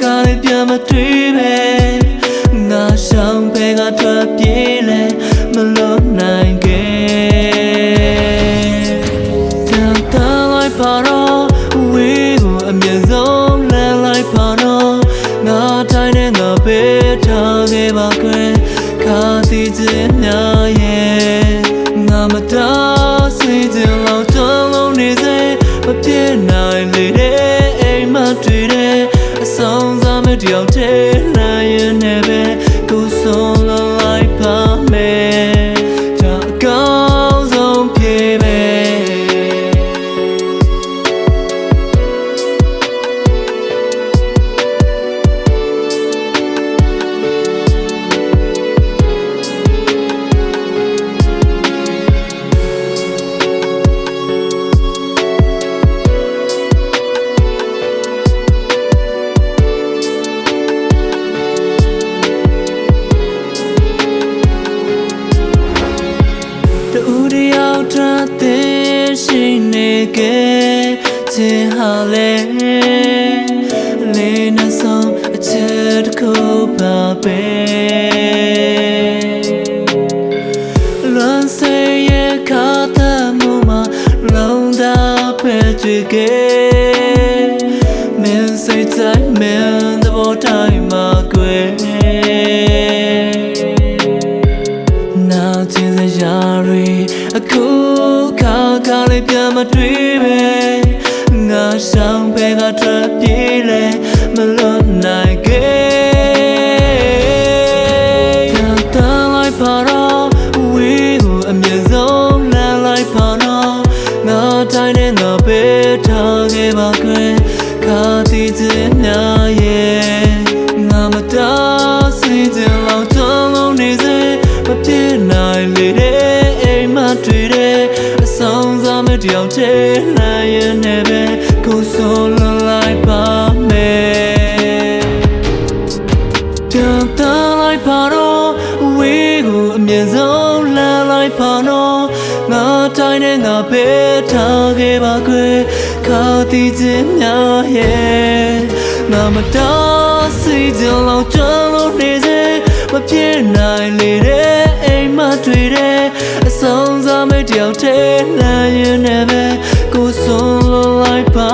ကားလေးပြန်မတွေ့ပဲငါရှောင်ဘဲကထွက်ပြေးလဲမလို့နိုင်ခဲ့တန်တန်လိုက်ပါတော့ဝေးကိုအမြဲဆုံးလမ်းလိုက်ပါတော့ငါတိုင်းနဲ့ငါပေးထားခဲ့ပါခွဲခါတီးခြင်းများရဲ့ငါမတော်စိတ်ကြလောက်တော့လုံးနေစေမပြေနိုင်လေတဲ့အိမ်မတွေ့တဲ့အဆောင်စားမတယောက်တည်းနိုင်ရင်လည်းပဲကိုယ်ဆုံးလိုက်ပါမယ်ဒါအကောင်းဆုံးဖြစ်မယ်ရှိနေခဲ့ခြင်းဟာလေလေးနဲ့ဆုံးအချက်တစ်ခုပါပဲလွန်စေရခါတမှုမှာလုံးသာပဲတွေ့ခဲ့မင်းစိတ်တိုင်းမင်းသဘောတိုင်းမှာကွယ်နာကျင်စရာတွေအခုကားလေးပြန်မတွေ့ပဲငါရှောင်ဘဲကထွက်ပြေးလဲမလို့နိုင်ခဲ့တန်တန်လိုက်ပါတော့ဝေးကိုအမြဲဆုံးလမ်းလိုက်ပါတော့ငါတိုင်းနဲ့ငါပေးထားခဲ့ပါခွဲခါတီးခြင်းများရဲ့ငါမတော်စိတ်ကြလောက်တော့လုံးနေစေမပြေနိုင်လေတဲ့အိမ်မတွေ့တဲ့အဆောင်စားမတယောက်တည်းနိုင်ရင်လည်းပဲကိုယ်ဆုံးလိုက်ပါမယ်တန်တန်လိုက်ပါတော့ဝေးကိုအမြဲဆုံးလမ်းလိုက်ပါတော့ငါတိုင်းနဲ့ငါပေးထားခဲ့ပါခွဲခါတီးခြင်းများရဲ့ငါမတော်စိတ်ကြလောက်ကြလို့နေစေမပြေနိုင်လေတဲ့အိမ်မတွေ့တဲ့အဆောင်စားမတယောက်တည်းနိုင်ရင်လည်းပဲကိုယ်ဆုံးလိုက်ပါ